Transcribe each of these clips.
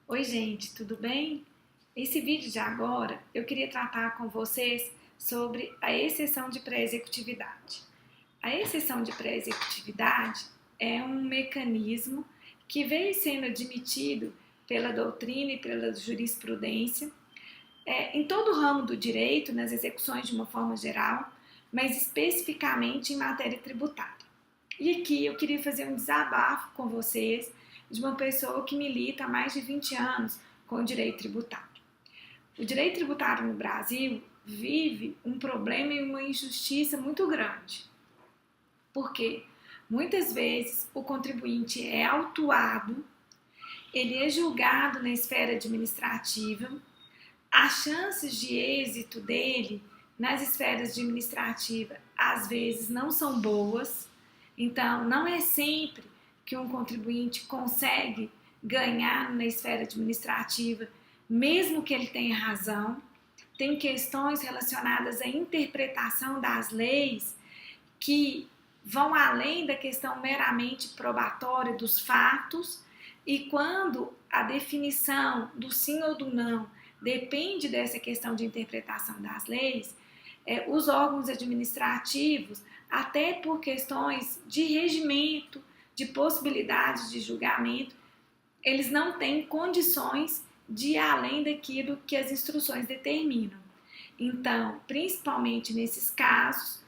Oi, gente, tudo bem? Esse vídeo de agora eu queria tratar com vocês sobre a exceção de pré-executividade. A exceção de pré-executividade é um mecanismo que veio sendo admitido pela doutrina e pela jurisprudência em todo o ramo do direito, nas execuções de uma forma geral, mas especificamente em matéria tributária. E aqui eu queria fazer um desabafo com vocês de uma pessoa que milita há mais de 20 anos com o direito tributário. O direito tributário no Brasil vive um problema e uma injustiça muito grande. Porque muitas vezes o contribuinte é autuado, ele é julgado na esfera administrativa, as chances de êxito dele nas esferas administrativas às vezes não são boas, então não é sempre que um contribuinte consegue ganhar na esfera administrativa, mesmo que ele tenha razão. Tem questões relacionadas à interpretação das leis que vão além da questão meramente probatória dos fatos, e quando a definição do sim ou do não depende dessa questão de interpretação das leis, os órgãos administrativos, até por questões de regimento, de possibilidades de julgamento, eles não têm condições de ir além daquilo que as instruções determinam. Então, principalmente nesses casos,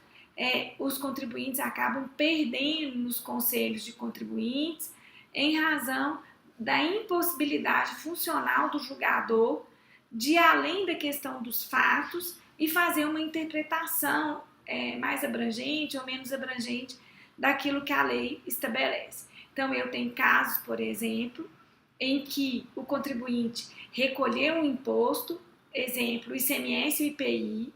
os contribuintes acabam perdendo nos conselhos de contribuintes em razão da impossibilidade funcional do julgador de ir além da questão dos fatos e fazer uma interpretação mais abrangente ou menos abrangente daquilo que a lei estabelece. Então, eu tenho casos, por exemplo, em que o contribuinte recolheu um imposto, exemplo, o ICMS e o IPI,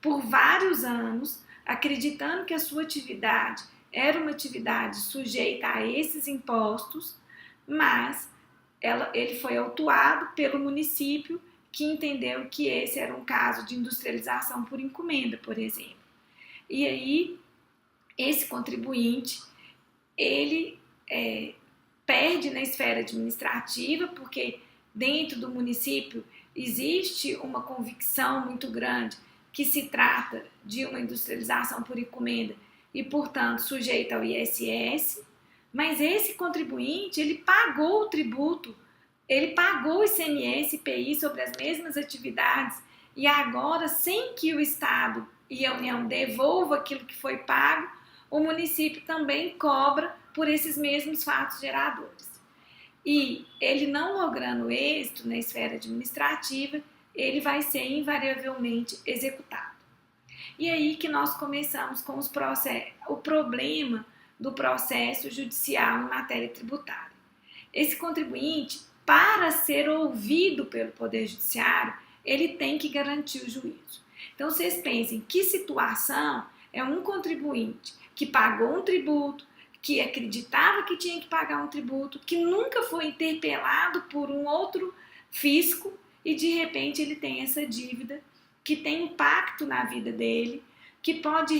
por vários anos, acreditando que a sua atividade era uma atividade sujeita a esses impostos, mas ele foi autuado pelo município que entendeu que esse era um caso de industrialização por encomenda, por exemplo. E aí, esse contribuinte, ele perde na esfera administrativa, porque dentro do município existe uma convicção muito grande que se trata de uma industrialização por encomenda e, portanto, sujeita ao ISS, mas esse contribuinte, ele pagou o tributo, ele pagou o ICMS e IPI sobre as mesmas atividades, e agora, sem que o Estado e a União devolvam aquilo que foi pago, o município também cobra por esses mesmos fatos geradores. E ele não logrando êxito na esfera administrativa, ele vai ser invariavelmente executado. E aí que nós começamos com o problema do processo judicial em matéria tributária. Esse contribuinte, para ser ouvido pelo Poder Judiciário, ele tem que garantir o juízo. Então, vocês pensem, que situação é um contribuinte que pagou um tributo, que acreditava que tinha que pagar um tributo, que nunca foi interpelado por um outro fisco e de repente ele tem essa dívida que tem impacto na vida dele, que pode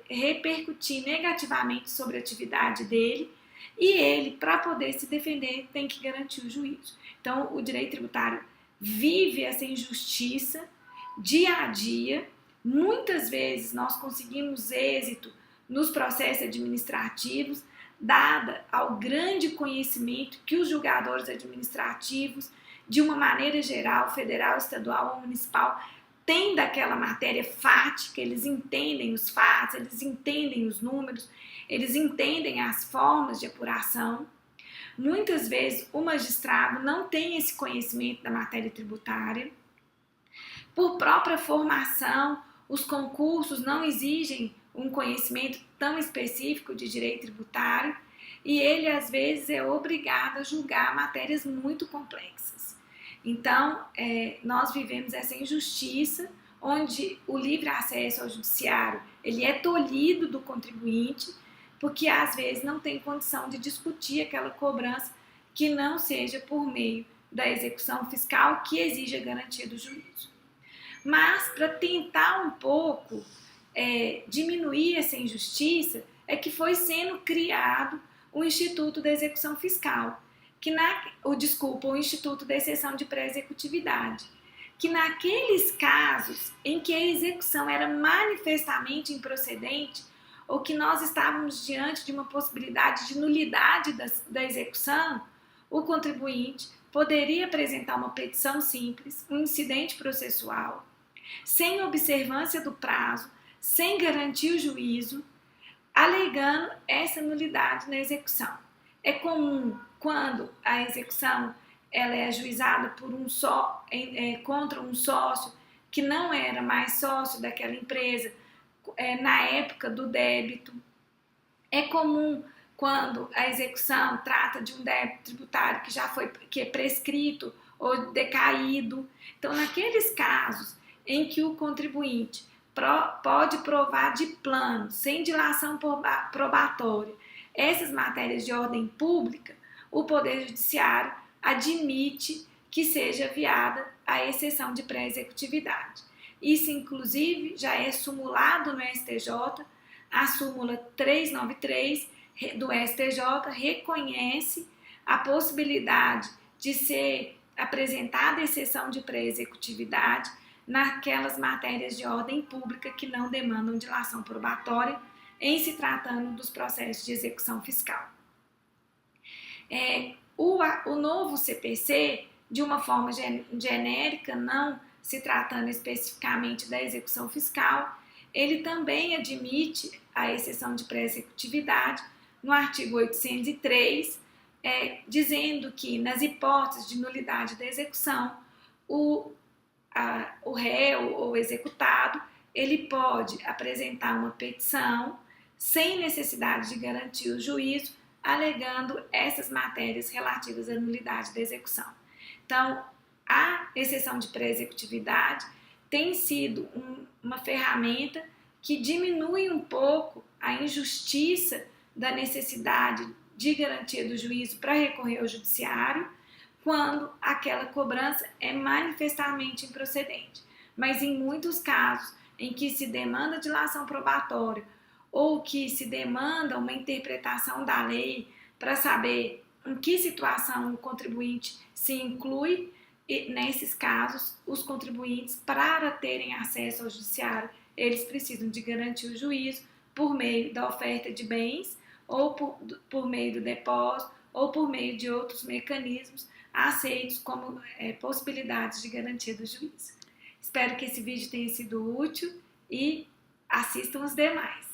repercutir negativamente sobre a atividade dele, e ele, para poder se defender, tem que garantir o juízo. Então, o direito tributário vive essa injustiça dia a dia. Muitas vezes nós conseguimos êxito nos processos administrativos, dada ao grande conhecimento que os julgadores administrativos, de uma maneira geral, federal, estadual ou municipal, têm daquela matéria fática. Eles entendem os fatos, eles entendem os números, eles entendem as formas de apuração. Muitas vezes o magistrado não tem esse conhecimento da matéria tributária. Por própria formação, os concursos não exigem um conhecimento tão específico de direito tributário, e ele às vezes é obrigado a julgar matérias muito complexas. Então, nós vivemos essa injustiça, onde o livre acesso ao judiciário ele é tolhido do contribuinte, porque às vezes não tem condição de discutir aquela cobrança que não seja por meio da execução fiscal, que exige a garantia do juízo. Mas, para tentar um pouco diminuir essa injustiça, é que foi sendo criado o Instituto da Execução Fiscal, o Instituto da Exceção de Pré-Executividade, que naqueles casos em que a execução era manifestamente improcedente ou que nós estávamos diante de uma possibilidade de nulidade da execução, o contribuinte poderia apresentar uma petição simples, um incidente processual, sem observância do prazo, sem garantir o juízo, alegando essa nulidade na execução. É comum quando a execução ela é ajuizada por contra um sócio que não era mais sócio daquela empresa na época do débito. É comum quando a execução trata de um débito tributário que é prescrito ou decaído. Então, naqueles casos em que o contribuinte pode provar de plano, sem dilação probatória, essas matérias de ordem pública, o Poder Judiciário admite que seja viada a exceção de pré-executividade. Isso, inclusive, já é sumulado no STJ. A súmula 393 do STJ reconhece a possibilidade de ser apresentada exceção de pré-executividade naquelas matérias de ordem pública que não demandam dilação probatória, em se tratando dos processos de execução fiscal. O novo CPC, de uma forma genérica, não se tratando especificamente da execução fiscal, ele também admite a exceção de pré-executividade no artigo 803, dizendo que nas hipóteses de nulidade da execução, o réu ou executado ele pode apresentar uma petição sem necessidade de garantir o juízo, alegando essas matérias relativas à nulidade da execução. Então, a exceção de pré-executividade tem sido uma ferramenta que diminui um pouco a injustiça da necessidade de garantia do juízo para recorrer ao judiciário quando aquela cobrança é manifestamente improcedente. Mas em muitos casos em que se demanda dilação probatória ou que se demanda uma interpretação da lei para saber em que situação o contribuinte se inclui, e nesses casos, os contribuintes, para terem acesso ao judiciário, eles precisam de garantir o juízo por meio da oferta de bens, ou por meio do depósito, ou por meio de outros mecanismos aceitos como possibilidades de garantia do juízo. Espero que esse vídeo tenha sido útil e assistam os demais.